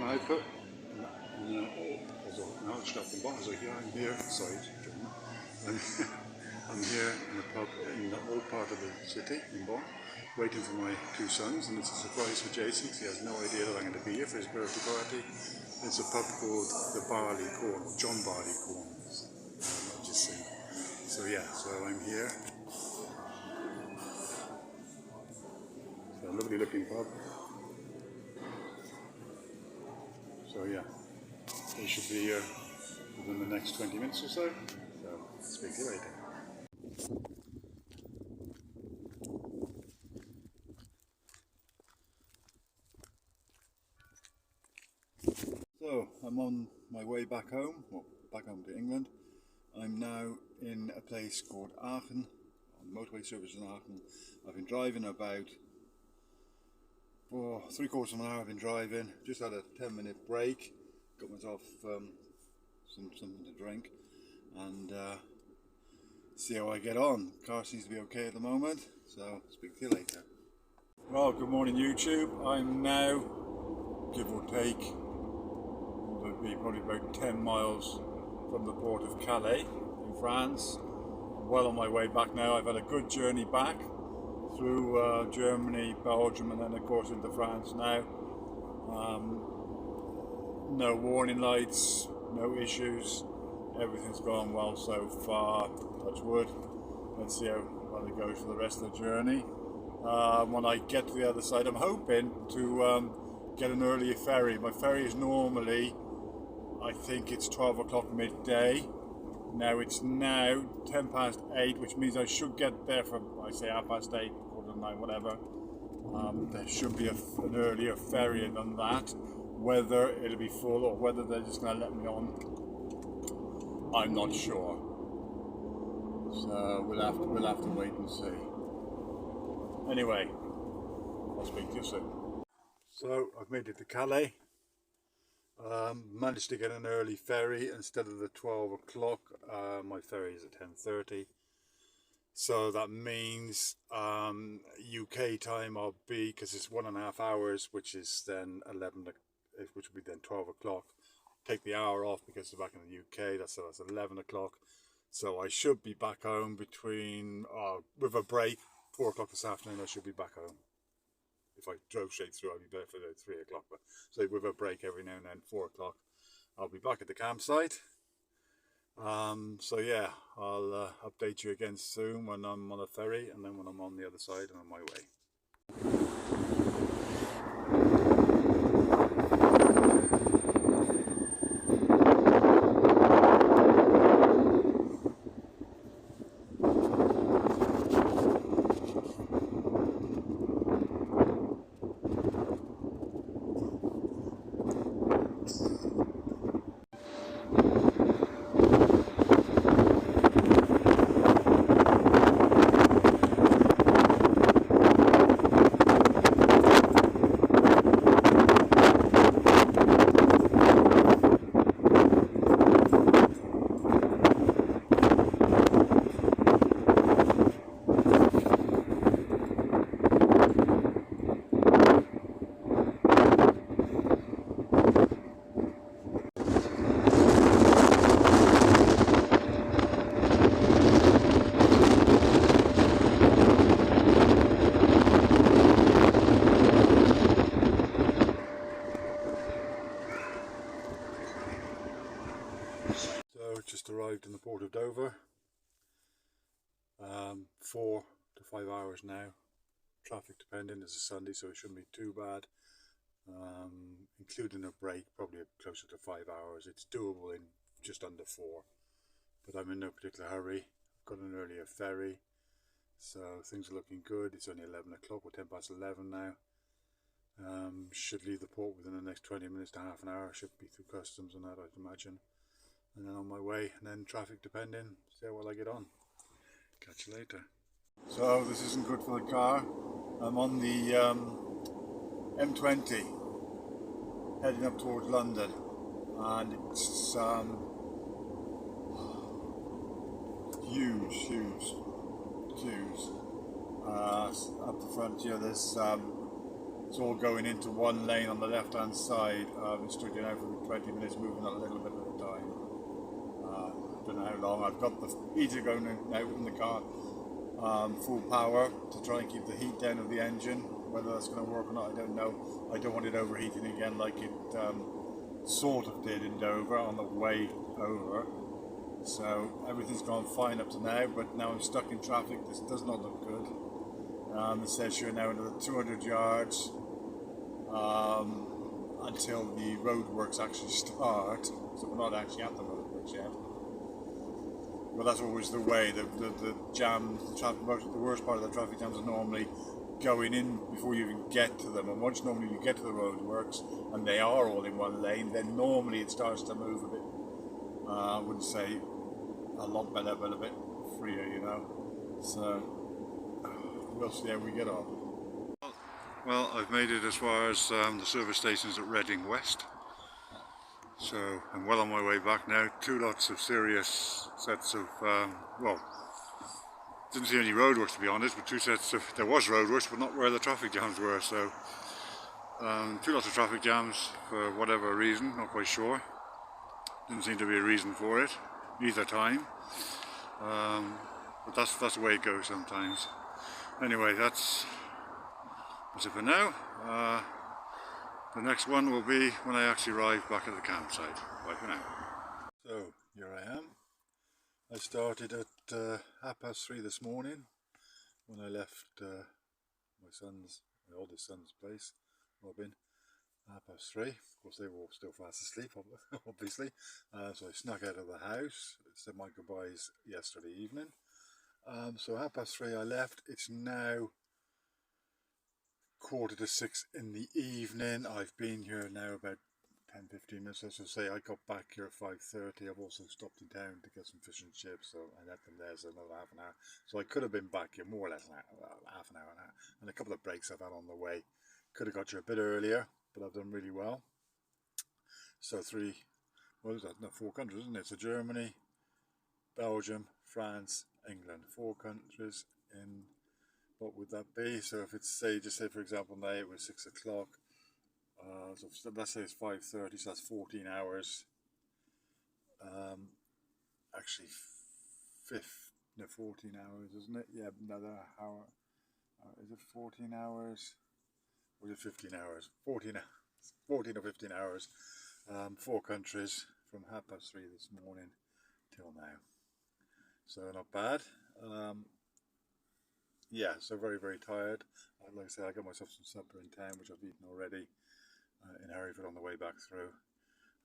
Kneipe. Also, nou, staat in Bonn, also here I'm here, sorry, I'm here in a pub in the old part of the city in Bonn, waiting for my two sons, and it's a surprise for Jason because he has no idea that I'm going to be here for his birthday party. It's a pub called the Barley Corn, or John Barley Corn, I've just seen. So yeah, so I'm here. So a lovely looking pub. So yeah, they should be here within the next 20 minutes or so. So speak to you later. So I'm on my way back home, well, back home to England. I'm now in a place called Aachen, on motorway service in Aachen. I've been driving about 3/4 of an hour. I've been driving, just had a 10-minute break, got myself something to drink, and see how I get on. The car seems to be okay at the moment, so speak to you later. Well, good morning YouTube. I'm now, give or take, it'll be probably about 10 miles from the port of Calais in France. I'm well on my way back now. I've had a good journey back through Germany, Belgium, and then of course into France now. No warning lights, no issues, everything's gone well so far, touch wood. Let's see how well it goes for the rest of the journey. When I get to the other side, I'm hoping to get an earlier ferry. My ferry is normally, I think it's 12 o'clock midday. Now it's now 10 past 8, which means I should get there for, I say 8:30, 8:45, whatever. There should be an earlier ferry than that. Whether it'll be full or whether they're just going to let me on, I'm not sure. So we'll have to wait and see. Anyway, I'll speak to you soon. So I've made it to Calais. Managed to get an early ferry instead of the 12 o'clock. My ferry is at 10:30. So that means UK time I'll be, because it's 1.5 hours, which is then 11, which will be then 12 o'clock. Take the hour off because we're back in the UK. That's 11 o'clock. So I should be back home between, with a break, 4 o'clock this afternoon. I should be back home. If I drove straight through, I'd be better for 3 o'clock. But so with a break every now and then, 4 o'clock, I'll be back at the campsite. So yeah, I'll update you again soon when I'm on a ferry, and then when I'm on the other side and on my way. Just arrived in the port of Dover. 4 to 5 hours now, traffic dependent. It's a Sunday, so it shouldn't be too bad, including a break, probably closer to 5 hours. It's doable in just under 4, but I'm in no particular hurry. I've got an earlier ferry, so things are looking good. It's only 11 o'clock, we're 10 past 11 now. Should leave the port within the next 20 minutes to half an hour. Should be through customs and that, I'd imagine, and then on my way, and then traffic depending, see how well I get on. Catch you later. So this isn't good for the car. I'm on the M20 heading up towards London, and it's huge queues up the front here. There's it's all going into one lane on the left hand side. I've been stuck out for 20 minutes, moving a little bit at a time. I don't know how long. I've got the heater going out in the car, full power, to try and keep the heat down of the engine. Whether that's going to work or not, I don't know. I don't want it overheating again like it sort of did in Dover on the way over. So everything's gone fine up to now, but now I'm stuck in traffic. This does not look good. It says you're now another 200 yards until the roadworks actually start. So we're not actually at the roadworks yet. Well, that's always the way. The jams, the traffic, the worst part of the traffic jams are normally going in before you even get to them. And once normally you get to the roadworks and they are all in one lane, then normally it starts to move a bit. I wouldn't say a lot better, but a bit freer, you know. So we'll see how we get on. Well, I've made it as far as the service stations at Reading West. So I'm well on my way back now. Two lots of serious sets of, well, didn't see any roadworks to be honest, but two sets of, there was roadworks, but not where the traffic jams were. So two lots of traffic jams for whatever reason, not quite sure. Didn't seem to be a reason for it, either time. But that's the way it goes sometimes. Anyway, that's it for now. The next one will be when I actually arrive back at the campsite. Bye for now. So, here I am. I started at 3:30 this morning when I left my oldest son's place, Robin, 3:30. Of course, they were all still fast asleep, obviously. So I snuck out of the house, said my goodbyes yesterday evening. So 3:30 I left. It's now 5:45 in the evening. I've been here now about 10-15 minutes. As I say, I got back here at 5:30. I've also stopped in town to get some fish and chips, so I left them there for another half an hour. So I could have been back here more or less half an hour and a couple of breaks I've had on the way. Could have got you a bit earlier, but I've done really well. So four countries, isn't it? So Germany, Belgium, France, England, 4 countries in. What would that be? So if it's just say for example now it was 6 o'clock, so let's say it's 5:30, so that's 14 hours. Actually 14 hours, isn't it? Yeah, another hour. Is it 14 hours? Or is it 15 hours? 14 or 15 hours. 4 countries from 3:30 this morning till now. So not bad. Yeah, so very, very tired. Like I said, I got myself some supper in town, which I've eaten already in Hereford on the way back through.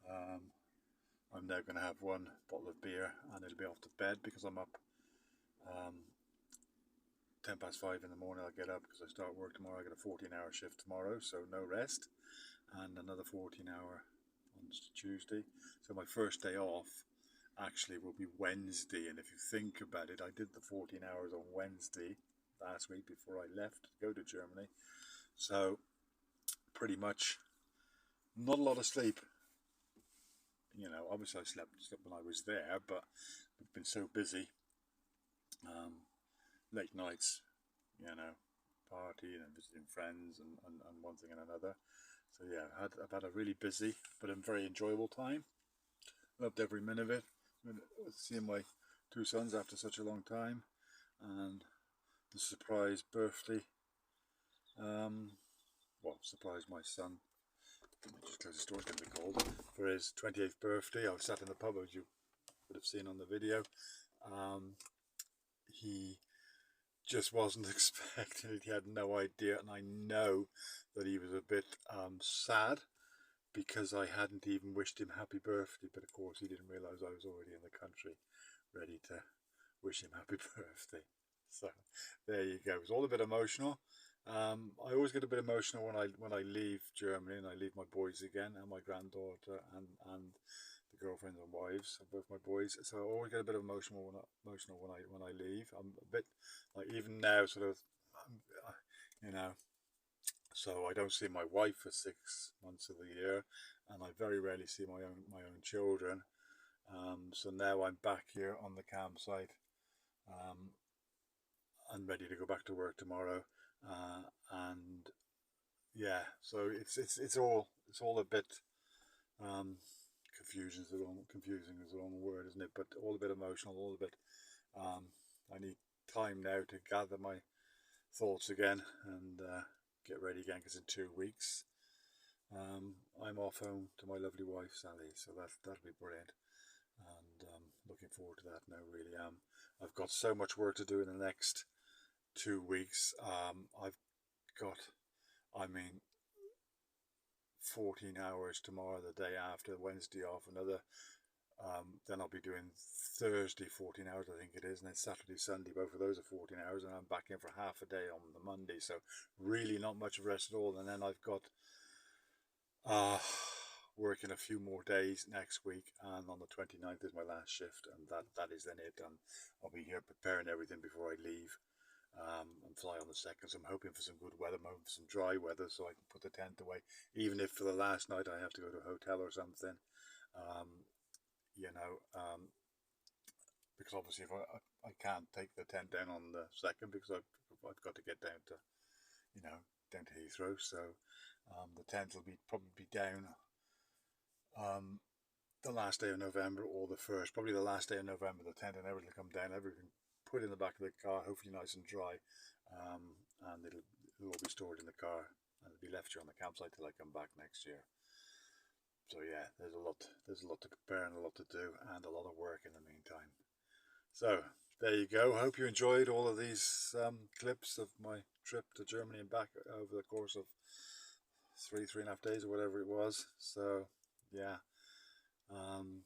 I'm now going to have 1 bottle of beer and it'll be off to bed because I'm up 5:10 in the morning. I'll get up because I start work tomorrow. I got a 14-hour shift tomorrow, so no rest, and another 14-hour on Tuesday. So my first day off actually will be Wednesday, and if you think about it, I did the 14 hours on Wednesday last week before I left to go to Germany, so pretty much not a lot of sleep. You know, obviously I slept when I was there, but we've been so busy, late nights, you know, partying and visiting friends and one thing and another. So yeah, I've had a really busy but a very enjoyable time. Loved every minute of it. Seeing my 2 sons after such a long time, and the surprise birthday. Well, surprised my son. Just close the store, it's going to be cold. For his 28th birthday, I was sat in the pub, as you would have seen on the video. He just wasn't expecting it. He had no idea, and I know that he was a bit sad because I hadn't even wished him happy birthday. But of course, he didn't realise I was already in the country, ready to wish him happy birthday. So there you go. It was all a bit emotional. I always get a bit emotional when I leave Germany and I leave my boys again, and my granddaughter and the girlfriends and wives of both my boys. So I always get a bit of emotional when I leave. I'm a bit like, even now, sort of, you know. So I don't see my wife for 6 months of the year, and I very rarely see my own children. So now I'm back here on the campsite. I'm ready to go back to work tomorrow, and yeah, so it's all a bit confusing is the wrong word, isn't it? But all a bit emotional, all a bit. Um, I need time now to gather my thoughts again and get ready again because in 2 weeks I'm off home to my lovely wife Sally, so that'll be brilliant. And looking forward to that now. Really am. I've got so much work to do in the next 2 weeks. I've got, I mean, 14 hours tomorrow, the day after, Wednesday off, another. Then I'll be doing Thursday 14 hours, I think it is, and then Saturday, Sunday, both of those are 14 hours, and I'm back in for half a day on the Monday, so really not much rest at all. And then I've got uh, working a few more days next week, and on the 29th is my last shift, and that is then it. And I'll be here preparing everything before I leave and fly on the 2nd. So I'm hoping for some good weather, I'm hoping for some dry weather so I can put the tent away, even if for the last night I have to go to a hotel or something. Um, you know, because obviously if I can't take the tent down on the 2nd because I've got to get down to, down to Heathrow. So the tent will be probably down um, the last day of November or the first, probably the last day of November. The tent and everything will come down, everything put in the back of the car, hopefully nice and dry, and it'll all be stored in the car and it'll be left here on the campsite till I come back next year. So yeah, there's a lot to compare and a lot to do and a lot of work in the meantime. So there you go. I hope you enjoyed all of these clips of my trip to Germany and back over the course of three and a half days or whatever it was. So yeah, um,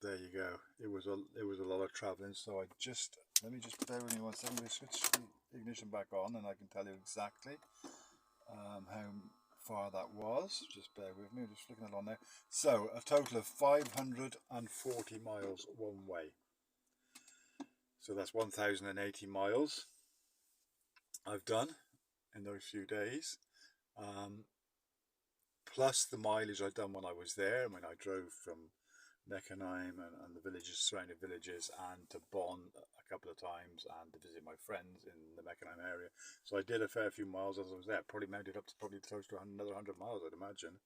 there you go. It was a lot of traveling. So let me just bear with me one second. We switch the ignition back on, and I can tell you exactly how far that was. Just bear with me. Just looking at it on there. So a total of 540 miles one way. So that's 1,080 miles I've done in those few days, plus the mileage I'd done when I was there, when I drove from Meckenheim and the villages, surrounding villages, and to Bonn a couple of times, and to visit my friends in the Meckenheim area. So I did a fair few miles as I was there, probably mounted up to probably close to another 100 miles, I'd imagine,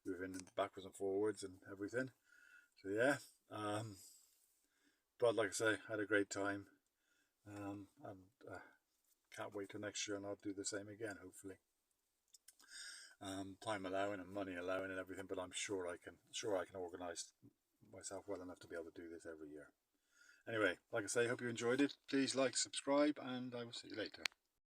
moving backwards and forwards and everything. So yeah, but like I say, I had a great time, and can't wait till next year, and I'll do the same again, hopefully. Time allowing and money allowing and everything, but I'm sure I can organise myself well enough to be able to do this every year. Anyway, like I say, hope you enjoyed it. Please like, subscribe, and I will see you later.